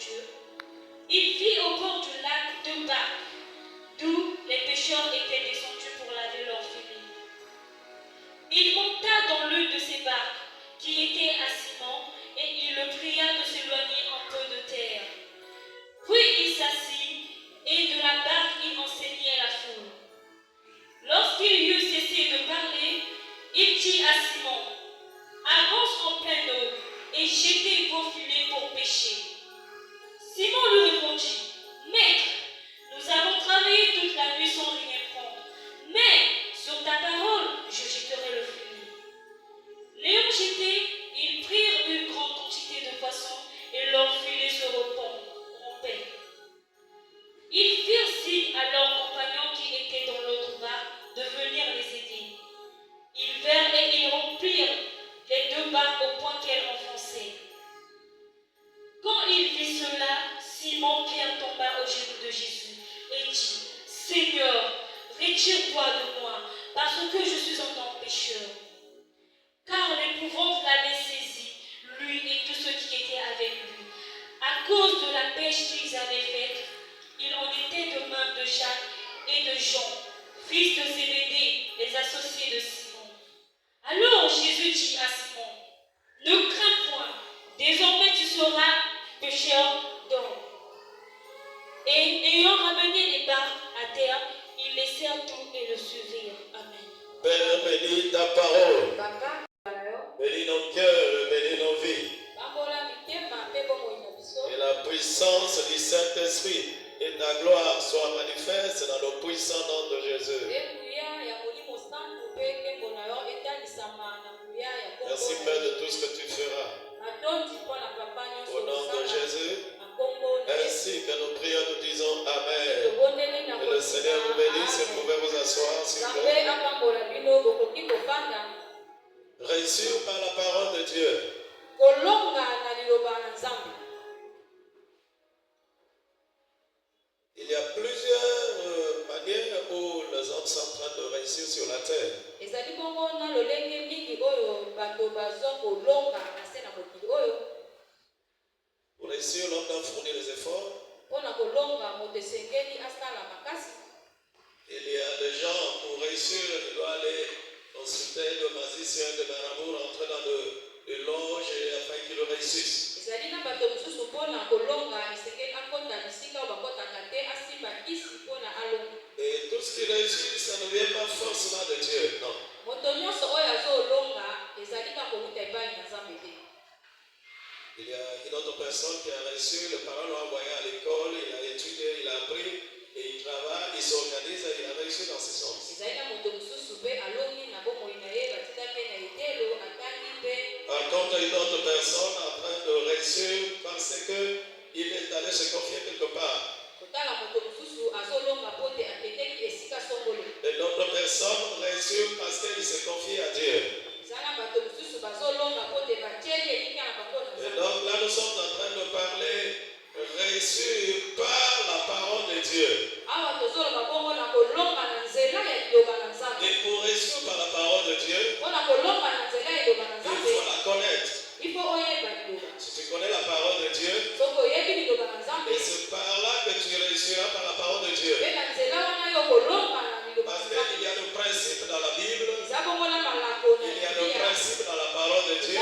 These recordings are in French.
Dieu, il vit au bord du lac 2 barques, d'où les pêcheurs étaient descendus pour laver leurs filets. Il monta dans l'une de ces barques, qui était à Simon, et il le pria de s'éloigner un peu de terre. Puis il s'assit, et de la barque il enseignait la foule. Lorsqu'il eut cessé de parler, il dit à Simon, avance en pleine eau, et jetez vos filets pour pêcher. Simon lui répondit, Maître, nous avons travaillé toute la nuit sans rien prendre, mais sur ta parole, je jetterai le filet. L'ayant jeté, ils prirent une grande quantité de poissons et leur filet se rompait. Ils firent signe à leurs compagnons qui étaient dans l'autre barque de venir les aider. Ils vinrent et ils remplirent les 2 barques au point qu'elles enfonçaient. Quand il vit cela, Simon-Pierre tomba aux genoux de Jésus et dit, Seigneur, retire-toi de moi, parce que je suis un homme pécheur. Car l'épouvante l'avait saisi, lui et tous ceux qui étaient avec lui. À cause de la pêche qu'ils avaient faite, il en était de même de Jacques et de Jean, fils de Zébédée, les associés de Simon. Alors Jésus dit à Simon, ne crains point, désormais tu seras pêcheur d'hommes. Et ayant ramené les barques à terre, ils laissèrent tout et le suivirent. Amen. Père, bénis ta parole. Papa, Bénis nos cœurs, bénis nos vies. Et la puissance du Saint-Esprit et ta gloire soient manifestes dans le puissant nom de Jésus. Merci Père de tout ce que tu feras. Au nom de Jésus, ainsi que nous prions, nous disons Amen. Que le Seigneur vous bénisse et vous pouvez vous asseoir s'il vous plaît. Réussir par la parole de Dieu. Il y a plusieurs manières où les hommes sont en train de réussir sur la terre. Pour réussir, l'homme doit fournir les efforts. Il y a des gens, pour réussir, ils doivent aller consulter le magicien de Marabout, rentrer dans le loge afin qu'ils réussissent. Et tout ce qui réussit, ça ne vient pas forcément de Dieu, non. Il y a une autre personne qui a reçu, le parent l'a envoyé à l'école, il a étudié, il a appris, et il travaille, il s'organise et il a réussi dans ce sens. Par contre, une autre personne en train de réussir parce qu'il est allé se confier quelque part. Et l'autre personne réussit parce qu'il se confie à Dieu. Et donc là, nous sommes en train de parler réussir par la parole de Dieu. Et pour réussir par la parole de Dieu, il faut la connaître. Si tu connais la parole de Dieu, et c'est par là que tu réussiras par la parole de Dieu. Parce qu'il y a le principe dans la Bible, il y a le principe dans la parole de Dieu, et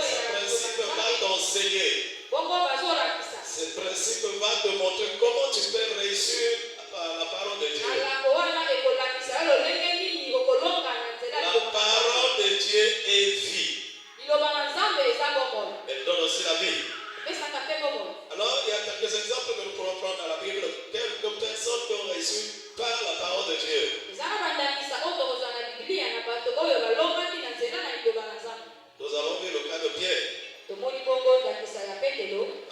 ce principe va t'enseigner. Ce principe va te montrer comment tu peux réussir par la parole de Dieu. La parole de Dieu est vie. Elle donne aussi la vie. Alors, il y a quelques exemples que nous pourrons prendre dans la Bible. Quelques personnes qui ont réussi par la parole de Dieu. Nous avons vu le cas de Pierre.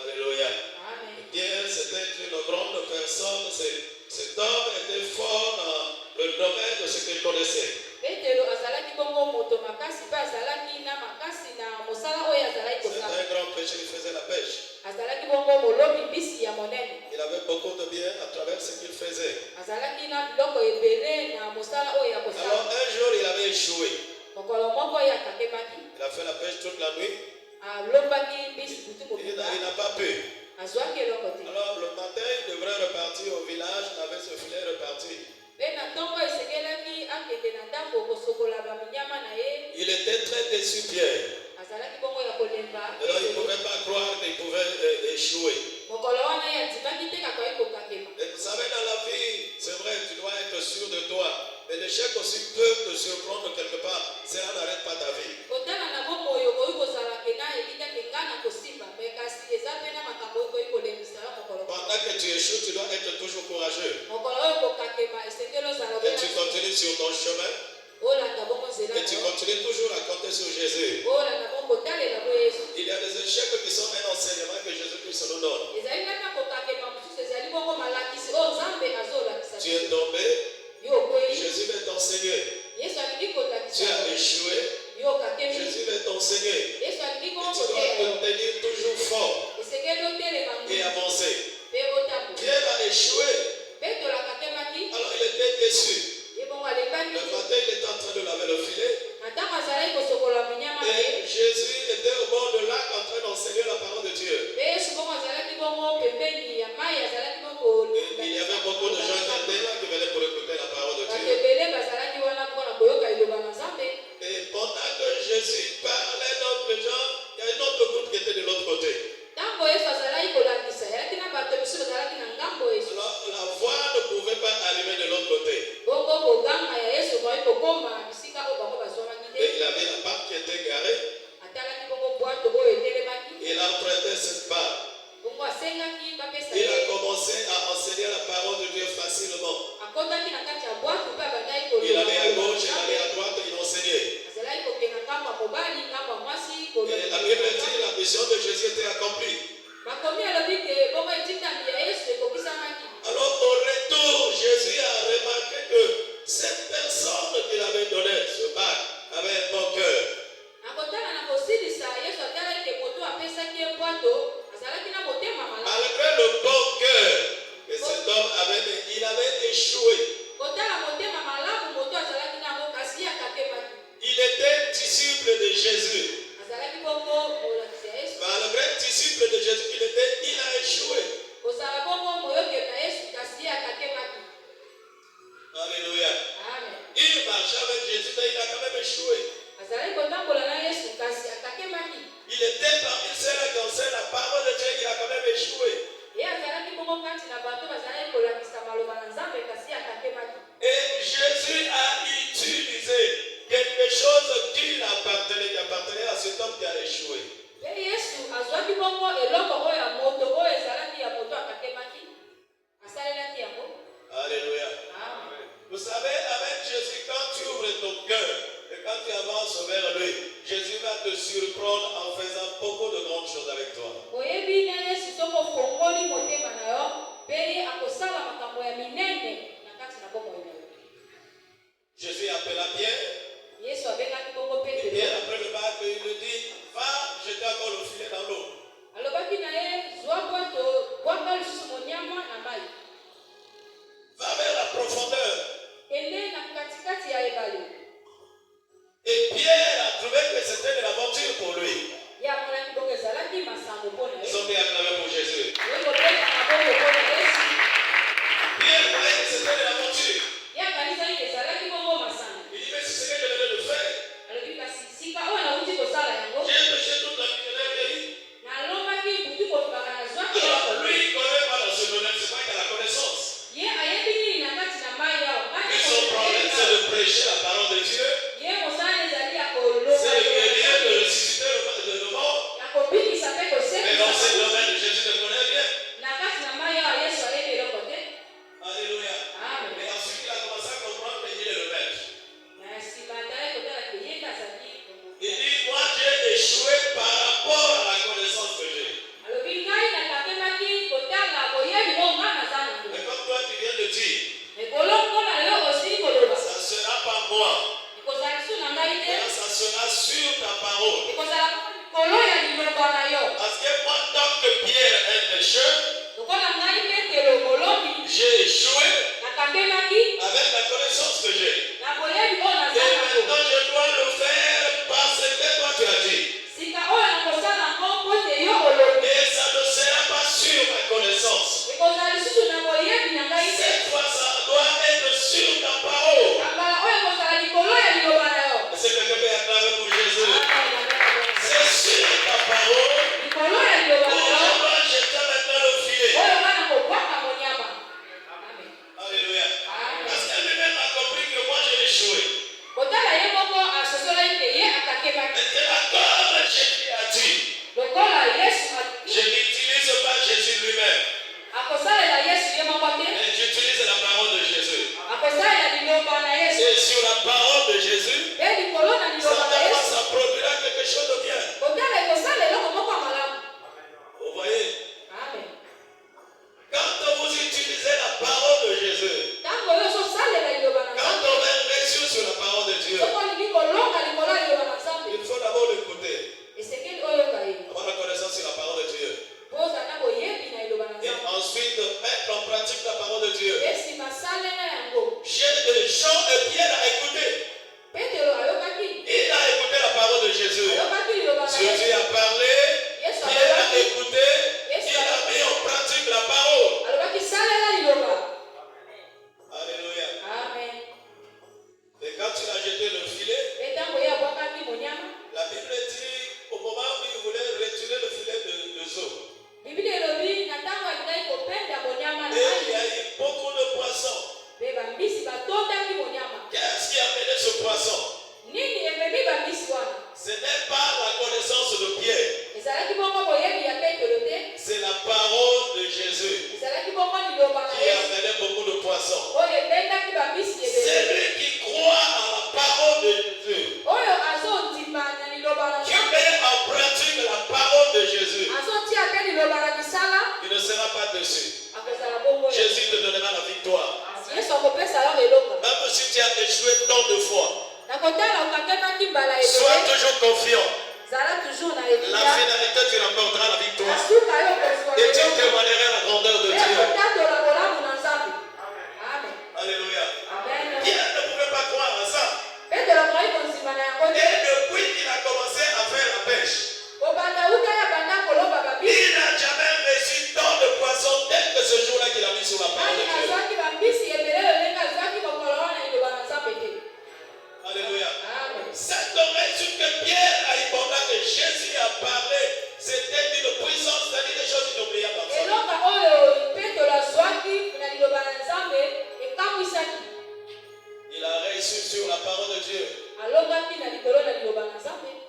Alléluia. Pierre, c'était une grande personne. Cet homme était fort dans le domaine de ce qu'il connaissait. C'est un grand péché, il faisait la pêche. Il avait beaucoup de bien à travers ce qu'il faisait. Alors un jour, il avait échoué. Il a fait la pêche toute la nuit. Il n'a pas pu. Alors le matin, il devrait repartir au village avec ce filet reparti. Il était très déçu, Pierre. Alors il ne pouvait pas croire qu'il pouvait échouer. Et vous savez, dans la vie, c'est vrai, tu dois être sûr de toi. Mais l'échec aussi peut te surprendre quelque part. Cela n'arrête pas ta vie. Pendant que tu échoues, tu dois être toujours courageux. Et tu continues sur ton chemin. Et tu continues toujours à compter sur Jésus. Il y a des échecs qui sont un enseignement que Jésus-Christ nous donne. Tu es tombé, Jésus va t'enseigner. Tu as échoué, Jésus va t'enseigner. Et tu dois te tenir toujours fort et avancer. Pierre a échoué. Alors il était déçu. Le matin, il était en train de laver le filet. Et Jésus était au bord de lac en train d'enseigner la parole de Dieu. Et il y avait beaucoup de gens qui étaient là qui venaient pour écouter la parole de Dieu. Et pendant que Jésus parlait d'autres gens, il y a un autre groupe qui était de l'autre côté. Alors la voix ne pouvait pas arriver de l'autre côté. Et il avait la barque qui était garée. Il a emprunté cette barque. Il a commencé à enseigner la parole de Dieu facilement. Il allait à gauche, il allait à droite, il enseignait. Et la Bible dit que la mission de Jésus était accomplie. Alors au retour, Jésus a remarqué que cette personne qu'il avait donnée, ce bac, avait un bon cœur. Malgré le bon cœur que cet homme avait, il avait échoué. Il était disciple de Jésus. Malgré disciple de Jésus, il a échoué. Alléluia. Il marchait avec Jésus, mais il a quand même échoué. Il était parmi ceux qui enseignent la parole de Dieu, il a quand même échoué. Et Jésus a utilisé quelque chose qui appartenait à cet homme qui a échoué. Alléluia. Vous savez, avec Jésus, quand tu ouvres ton cœur et quand tu avances vers lui, Jésus va te surprendre en faisant beaucoup de grandes choses avec toi. Jésus appela Pierre. Et Pierre, après le bac, il lui dit, va jeter encore le filet dans l'eau. Va vers la profondeur. Et Pierre a trouvé que c'était de l'aventure pour lui. Ils ont bien acclamé pour Jésus. Pierre croyait que c'était de l'aventure. Il dit, mais c'est ce que je venais de faire. J'ai péché toute la vie, je n'ai rien eu. Alors lui, il connaît pas dans ce domaine, c'est pas qu'il a la connaissance. Lui, son problème, c'est de prêcher la parole de Dieu. C'est de guérir, de ressusciter le mort. Mais dans ce domaine, Jésus ne connaît rien. Alléluia. Mais ensuite, il a commencé à comprendre qu'il est le maître. Il dit, moi j'ai échoué par rapport à la connaissance que j'ai. Mais comme toi tu viens de dire, ça ne sera pas moi. Mais ça sera sur ta parole. Parce que moi, tant que Pierre est pécheur, j'ai échoué avec la connaissance que j'ai. Et maintenant, je dois le faire parce que toi tu as dit. Et ça ne sera pas sur confiant. La finalité, tu remporteras la victoire. Et tu témoigneras la grandeur de Dieu. Alléluia. Pierre ne pouvait pas croire à ça. Et depuis qu'il a commencé à faire la pêche, il n'a jamais reçu tant de poissons tel que ce jour-là qu'il a mis sur la parole de Dieu. Alléluia. Cette oreille sur que Pierre a eu pendant que Jésus a parlé, c'était une puissance, c'est-à-dire des choses inoubliables dans sa vie. Il a reçu sur la parole de Dieu.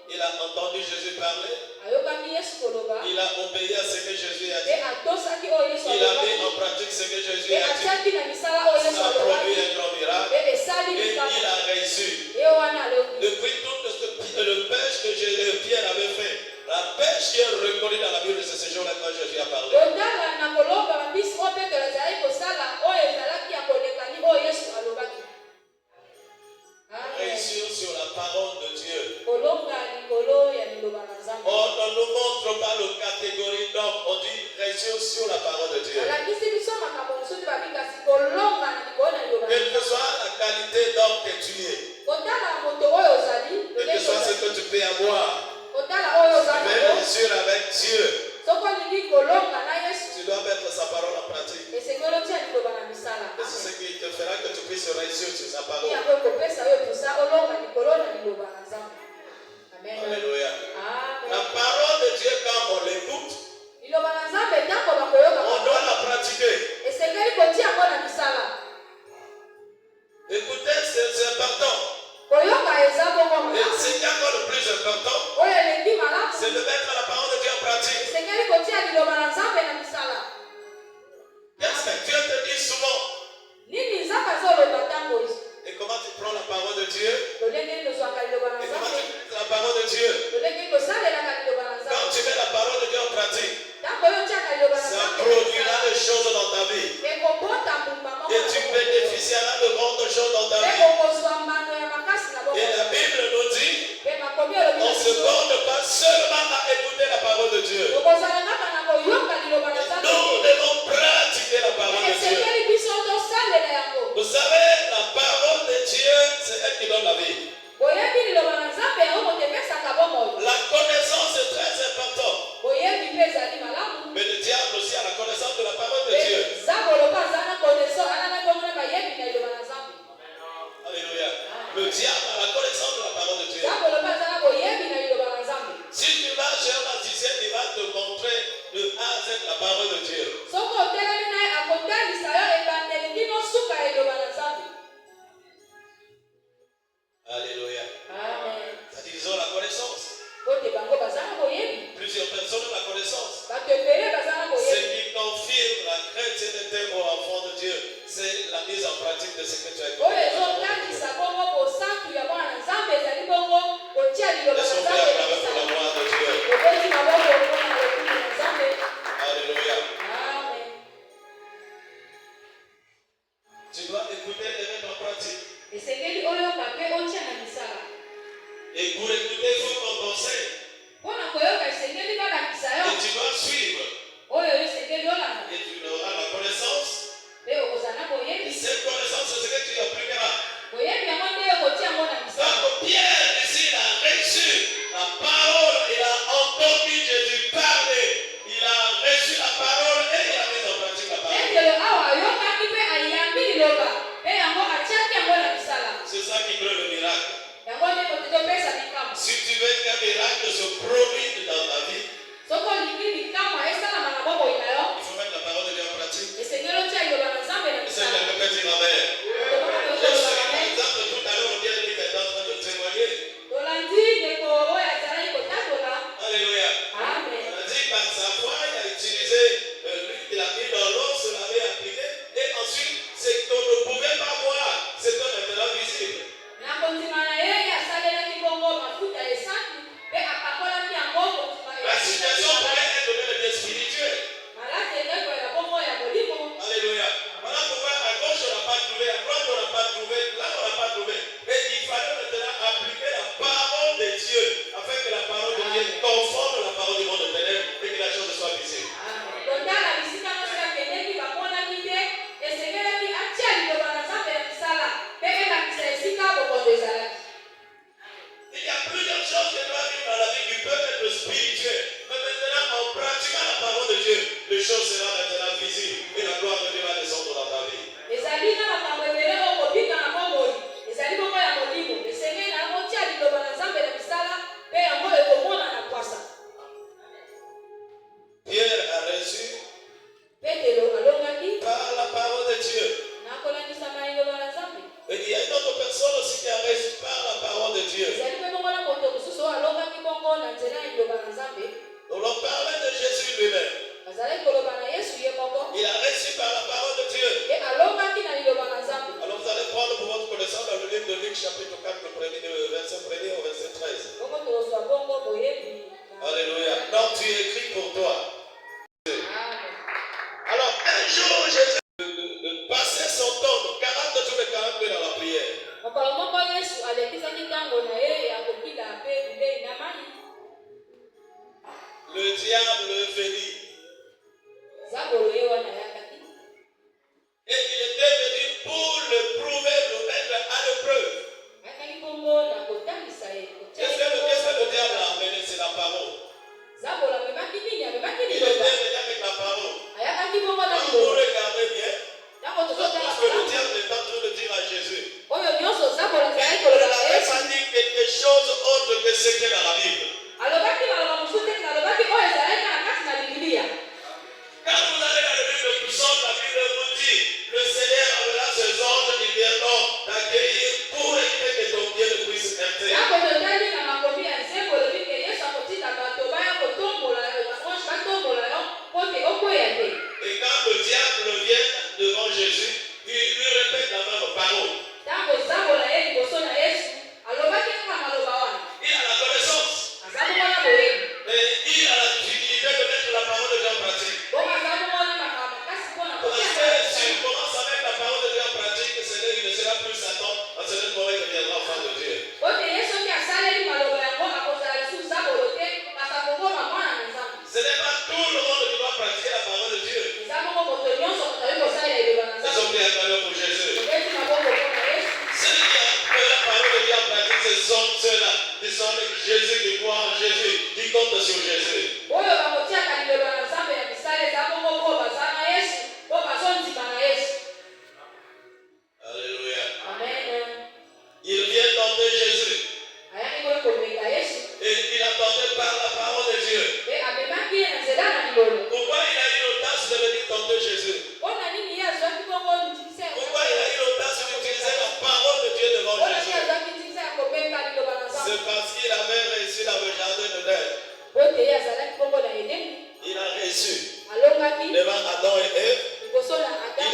Il a entendu Jésus parler. Il a obéi à ce que Jésus a dit. Il a mis en pratique ce que Jésus a dit. Ça a produit un grand miracle. Et il a reçu. Depuis tout le pêche que Pierre avait fait, la pêche qui est reconnue dans la Bible, c'est ce jour-là quand Jésus a parlé. Réussir sur la parole de Dieu. On ne nous montre pas la catégorie d'homme, on dit réussir sur la parole de Dieu. Quelle que soit la qualité d'homme que tu es, quel que soit ce que tu peux avoir, mais réussir avec Dieu. Tu dois mettre sa parole en pratique. Et c'est ce qui te fera que tu puisses réussir sur sa parole. Alléluia. La parole de Dieu, quand on l'écoute, on doit la pratiquer. Écoutez, c'est important. Et ce qui est encore le plus important, c'est de mettre la parole de Dieu en pratique. Qu'est-ce que Dieu te dit souvent? Et comment tu prends la parole de Dieu? Et comment tu mets la parole de Dieu? Quand tu mets la parole de Dieu en pratique, ça produira des choses dans ta vie. Et tu bénéficieras de grandes choses dans ta vie. Et la Bible nous dit, on ne se borne pas seulement à écouter la parole de Dieu. Nous devons pratiquer la parole de Dieu. Vous savez, la parole de Dieu, c'est elle qui donne la vie. La connaissance est très importante. Mais le diable aussi a la connaissance de la parole de Dieu. Alléluia. Le diable a la connaissance de la parole de Dieu. Si tu vas chez un magicien, il va te montrer de A à Z la parole de Dieu. Alléluia. C'est-à-dire qu'ils ont la connaissance. Plusieurs personnes ont la connaissance. Ce qui confirme la chrétienté aux enfants de Dieu, c'est la mise en pratique de ce que tu as écouté. Laisse-moi faire avec la gloire de Dieu. Alléluia. Tu dois écouter et mettre en pratique. Et pour écouter, il faut compenser. Et tu dois suivre. Et tu auras la connaissance. Et cette connaissance, c'est ce que tu appliqueras. Donc Pierre, ici, il a reçu la parole, il a entendu Jésus parler. Il a reçu la parole et il a mis en pratique la parole. C'est ça qui crée le miracle. Si tu veux qu'un miracle se produise dans ta vie, il faut mettre la parole de Dieu en pratique. Et c'est quelqu'un qui dit Amen. Je suis, par exemple, tout à l'heure, on vient de dire d'être en train de témoigner. Alléluia. On a dit par sa foi, il a utilisé l'huile qu'il a mis dans l'eau, cela avait appliqué. Et ensuite, ce qu'on ne pouvait pas voir, c'est maintenant visible. La situation pourrait être même bien spirituelle. Alléluia. Voilà pourquoi à gauche on n'a pas trouvé, à droite on n'a pas trouvé, là on n'a pas trouvé. Mais il fallait maintenant appliquer la parole de Dieu afin Dieu, les choses seront maintenant visibles et la gloire de Dieu va descendre dans ta vie. Pierre a reçu par la parole de Dieu. Et il y a une autre personne aussi qui a reçu par la parole de Dieu. On parlait de Jésus lui-même. Il a reçu par la parole de Dieu. Alors vous allez prendre pour votre connaissance dans le livre de Luc chapitre 4, le verset 1er au verset 13. Alléluia. Donc tu écris pour toi. Alors un jour Jésus de passer son temps de 40 jours et 40 nuits dans la prière. Le diable venait. Et il était venu pour le prouver, le mettre à l'épreuve. Qu'est-ce que le diable a amené? C'est la parole. Il était venu avec la parole. Quand vous regardez bien, ce que le diable est en train de dire à Jésus. Il n'avait pas dit quelque chose autre que ce qui est dans la Bible. Quand vous allez dans le livre de Psaume, la Bible vous dit, le Seigneur enverra ses anges, ils viendront t'accueillir pour éviter que ton pied ne puisse heurter. Et quand le diable vient devant Jésus, il lui répète la même parole. Il a la connaissance. Mais il a la difficulté de mettre la parole de Dieu en pratique. Parce que si on commence à mettre la parole de Dieu en pratique, il ne sera plus Satan, à ce moment il deviendra enfant de Dieu. Ce n'est pas tout le monde qui doit pratiquer la parole de Dieu. Ils ont bien parlé pour Jésus. Ceux qui ont la parole de Dieu en pratique, ce sont ceux-là qui sont Jésus, qui croient en Jésus, qui comptent sur Jésus. Alléluia. Amen. Il vient tenter Jésus. Et il a tenté par la parole de Dieu. Pourquoi il a eu l'audace de venir tenter Jésus? Pourquoi il a eu l'audace d'utiliser la parole de Dieu devant Jésus? C'est parce qu'il avait reçu dans le jardin de Dène. Il a reçu devant Adam et Ève. Il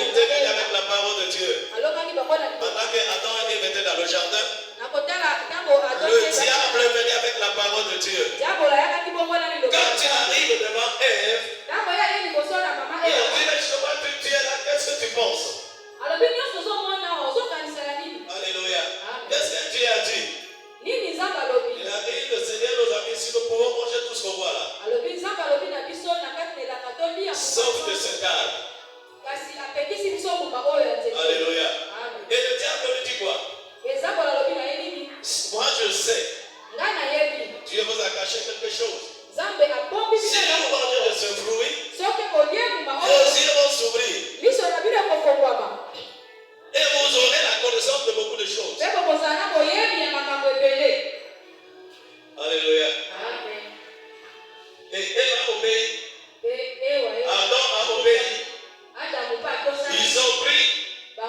était venu avec la parole de Dieu. Pendant que Adam et Ève étaient dans le jardin, le diable est venu avec la parole de Dieu. Quand tu arrives devant Ève, il a dit, mais je vois que tu es là, qu'est-ce que tu penses? Alléluia. Qu'est-ce que tu as dit? Il a dit, le Seigneur nous a dit, si nous pouvons manger tout ce qu'on voit là, sauf de cet arbre. Alléluia. Et le diable lui dit quoi? Moi je sais. Dieu vous a caché quelque chose. Si vous mangez de ce fruit, vos yeux vont s'ouvrir. Et vous aurez la connaissance de beaucoup de choses. Alléluia. Et Ève a obéi. Adam a obéi. Ils ont pris. Et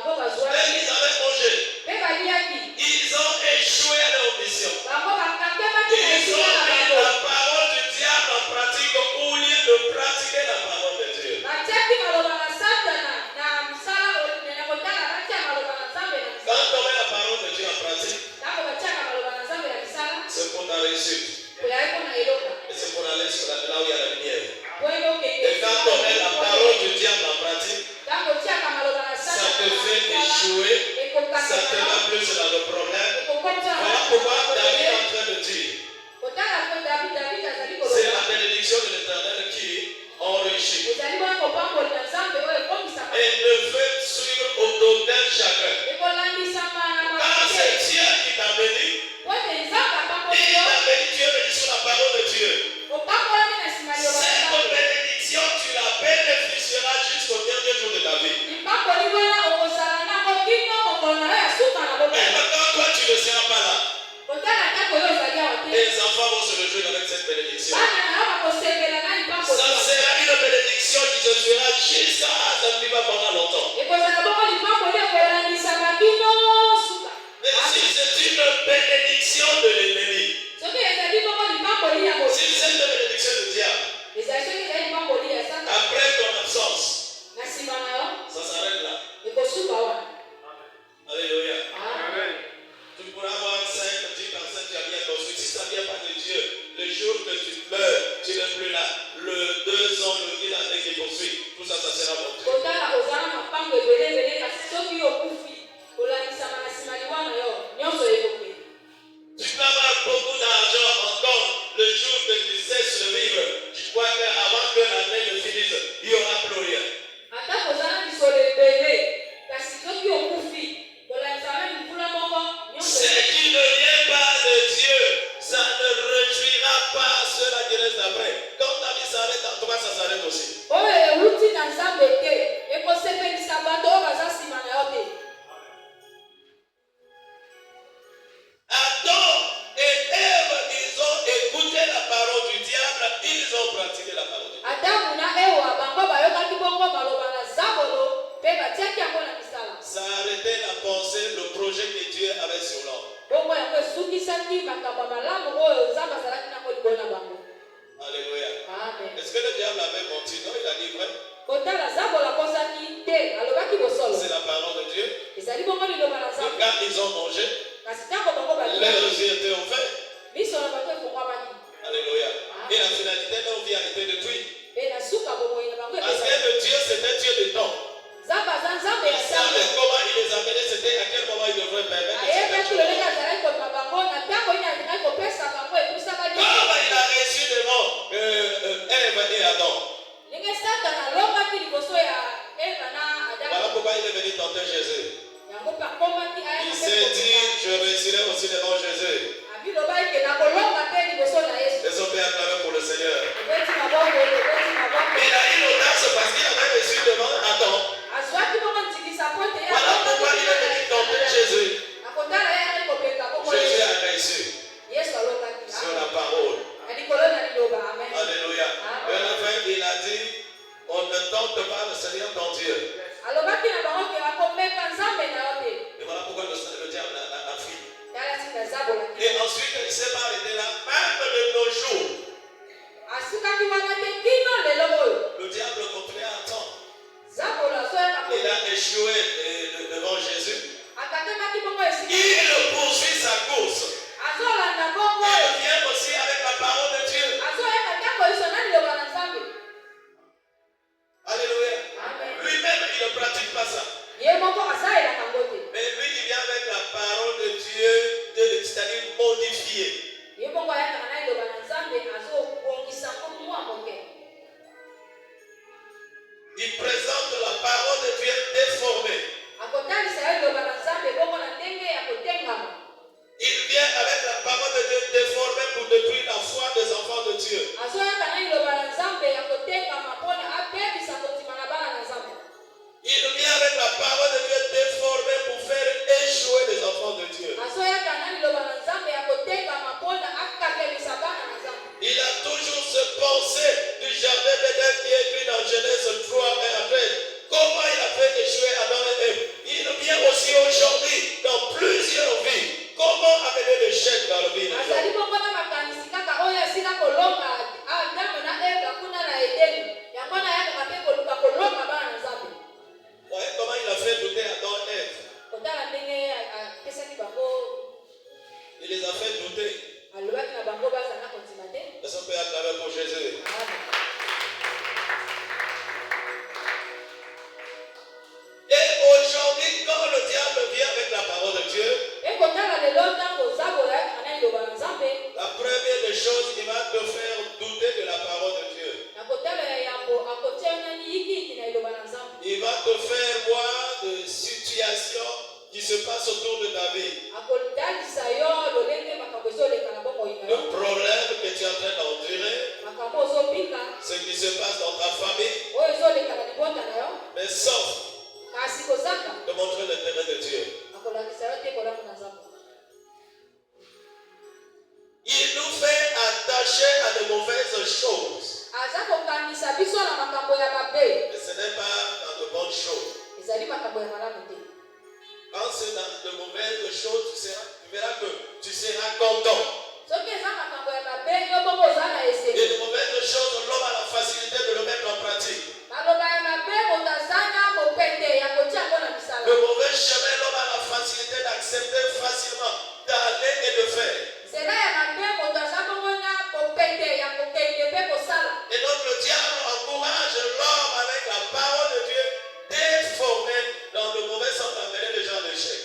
Alléluia. Est-ce que le diable avait menti? Non, il a dit vrai. C'est la parole de Dieu. Et quand ils ont mangé, leurs yeux étaient ouverts. Alléluia. Et la finalité de leur vie a été détruite. Parce que le Dieu, c'était Dieu de temps. Il savait comment il les amenait, c'était à quel moment il devrait permettre. Comme il a reçu le nom Ève et Adam. Voilà pourquoi il est venu tenter Jésus. Il s'est dit, je réussirai aussi le nom Jésus. Les hommes bien acclamés pour le Seigneur. Il a eu l'audace parce qu'il avait reçu le nom Adam. Voilà pourquoi il est venu tenter Jésus. Jésus a réussi sur la parole. Alléluia. Et à la fin, il a dit, on ne tente pas le Seigneur ton Dieu. Et voilà pourquoi le diable a fui. Et ensuite, il ne s'est pas arrêté là, même de nos jours. Le diable continuait à attendre. Il a échoué devant Jésus. Il poursuit sa course. Il vient aussi avec la parole de Dieu. Alléluia. Lui-même, il ne pratique pas ça. Mais lui, il vient avec la parole de Dieu, c'est-à-dire modifiée. Il présente la parole de Dieu déformée. Il vient avec la parole de Dieu déformée pour détruire la foi des enfants de Dieu. Il vient avec la parole de Dieu déformée pour faire échouer les enfants de Dieu. Il a toujours ce pensée du jardin d'Éden qui est écrit dans Genèse 3 et après. Comment il a fait échouer Adam et Ève. Il vient aussi aujourd'hui dans plusieurs vies. Comment amener l'échec dans la vie des gens? Voyez comment il a fait douter Adam et Ève. Il les a fait douter. Est-ce qu'on peut acclamer pour Jésus? Et aujourd'hui, quand le diable vient avec la parole de Dieu, la première des choses, il va te faire douter de la parole de Dieu. Il va te faire voir des situations qui se passent autour de ta vie. Le problème que tu es en train d'endurer, ce qui se passe dans ta famille, mais sauf de montrer l'intérêt de Dieu. Il nous fait attacher à de mauvaises choses. Et ce n'est pas dans de bonnes choses. Quand c'est dans de mauvaises choses, tu verras que tu seras content. Et de mauvaises choses, l'homme a la facilité de le mettre en pratique. Le mauvais chemin, l'homme a la facilité d'accepter facilement, d'aller et de faire. Et donc le diable encourage l'homme avec la parole de Dieu déformée dans le mauvais sens d'amener les gens à l'échec.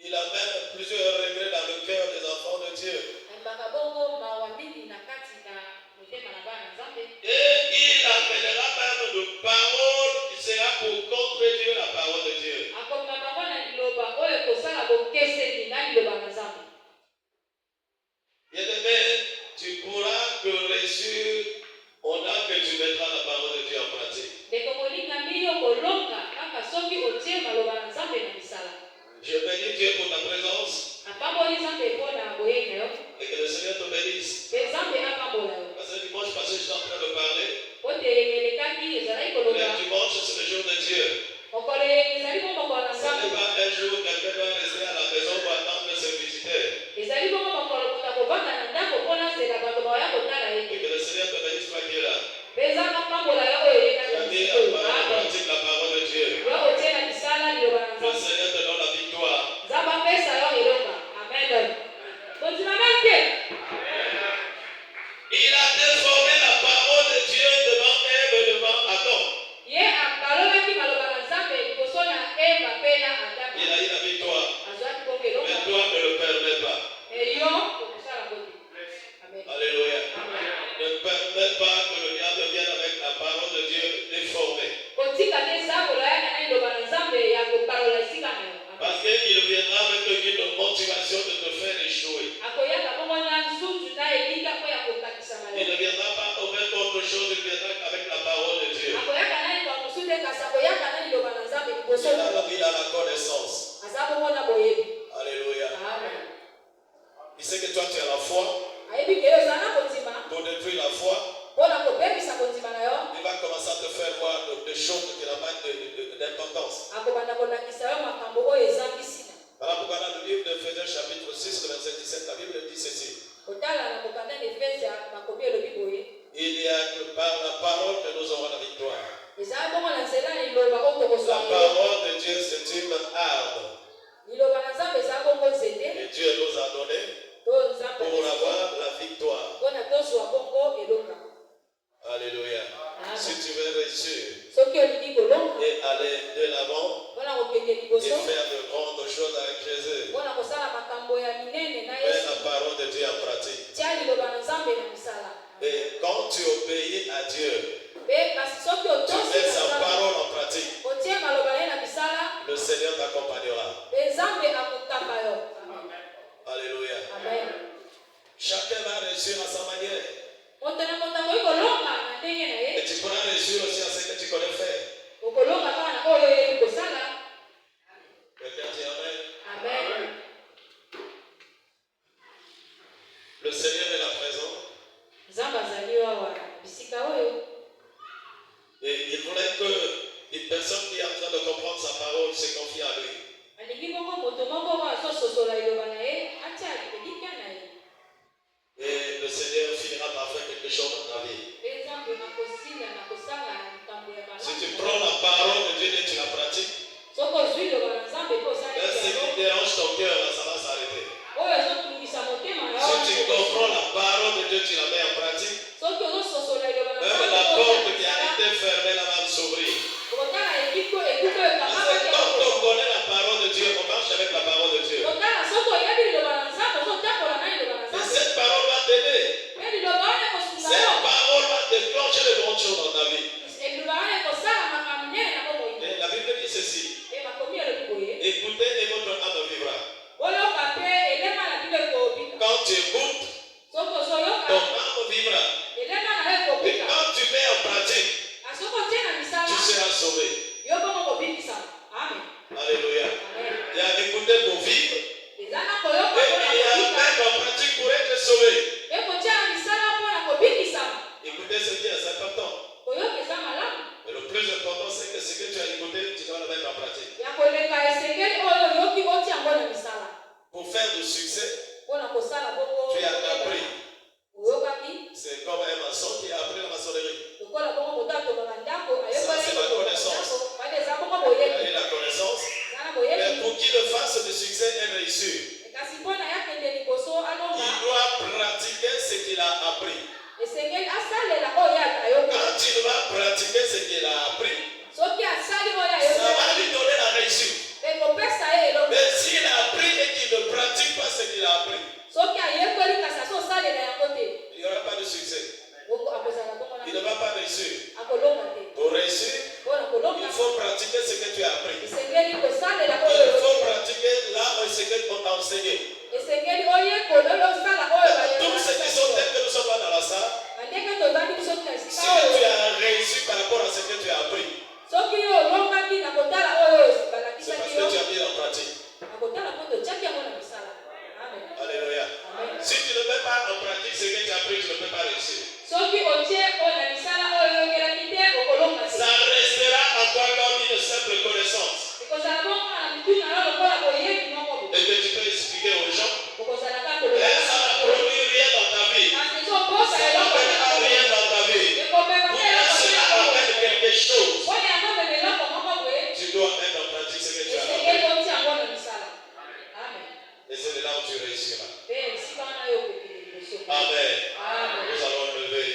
Il a même plusieurs regrets dans le cœur des enfants de Dieu. Et il amènera même de paroles qui sera pour contredire la parole de Dieu. Bien-aimé, tu pourras que réussir au nom que tu mettras la parole de Dieu en pratique. Je bénis Dieu pour ta présence. Et que le Seigneur te bénisse. Parce que dimanche passé, je suis en train de parler. Le dimanche, c'est le jour de Dieu. Ce n'est pas un jour où quelqu'un doit rester à la maison pour attendre ses visiteurs. Et que le Seigneur te bénisse, toi qui es là. Tu as dit à pratique la parole de Dieu. Le Seigneur te donne la victoire. Il a déformé la parole de Dieu devant Ève et devant Adam. Il a eu la victoire. Mais toi ne le permets pas. Alléluia. Ne permets pas que le diable vienne avec la parole de Dieu déformée. Parce qu'il viendra avec une motivation de te faire échouer. Il ne viendra pas avec autre chose, il viendra avec la parole de Dieu. Il a la connaissance. Alléluia. Il sait que toi tu as la foi. Pour détruire la foi, il va commencer à te faire voir des choses qui n'ont pas d'importance. Voilà pourquoi dans le livre d'Éphésiens chapitre 6, verset 17, la Bible dit ceci. Il y a que par la parole que nous aurons la victoire. La parole de Dieu, c'est une arme. Et Dieu nous a donné pour avoir la victoire. Alléluia. Si tu veux réussir et aller de l'avant et faire de grandes choses avec Jésus, mets la parole de Dieu en pratique. Et quand tu obéis à Dieu, tu mets sa parole en pratique, le Seigneur t'accompagnera. Alléluia. Amen. Chacun va réussir à sa manière. Et tu pourras réussir aussi à ce que tu connais faire. Quelqu'un dit Amen. Amen. Le Seigneur est là présent. Et il voulait que une personne qui est en train de comprendre sa parole se confie à lui. Et le Seigneur finira par faire quelque chose dans ta vie. Si tu prends la parole de Dieu et tu la pratiques, ce qui dérange ton cœur, ça va s'arrêter. Si tu comprends la parole de Dieu, tu la mets en pratique, même la porte qui a été fermée, là va s'ouvrir. Parce que quand on connaît la parole de Dieu, on marche avec la parole de Dieu. Et cette parole va t'aider. Cette parole va déclencher de grandes choses dans ta vie. Et la Bible dit ceci. Écoutez et votre âme vivra. Quand tu écoutes, ton âme vivra. Et quand tu mets en pratique, tu seras sauvé. Alléluia. Il y a écouté pour vivre. Et il y a mettre en pratique pour être sauvé. Écoutez ce qui est important. Mais le plus important, c'est que ce que tu as écouté, tu dois le mettre en pratique. Pour faire du succès, tu as appris. C'est comme un maçon qui a appris la maçonnerie. Ça, c'est la connaissance. Il a la connaissance. Mais pour qu'il le fasse du succès et réussir, il doit pratiquer ce qu'il a appris. Quand il va pratiquer ce qu'il a appris, ça va lui donner vas pas réussir. Pour réussir, il faut pratiquer ce que tu as appris. Il faut pratiquer là ce qu'on t'a enseigné. Tous ceux qui sont tels que nous sommes là dans la salle, si tu as réussi par rapport à ce que tu as appris, c'est parce que tu as mis en pratique. Alléluia. Si tu ne mets pas en pratique ce que tu as appris, tu ne peux pas réussir. Ça restera encore comme une simple connaissance. Et que tu peux expliquer aux gens. Et ça n'a produit rien dans ta vie. Ça n'amènera rien dans ta vie. Pour que cela amène quelque chose, tu dois mettre en pratique ce que tu as appris. Et c'est de là où tu réussiras. Amen. Nous allons lever.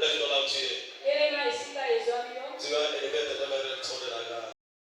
Lève-toi là où tu es.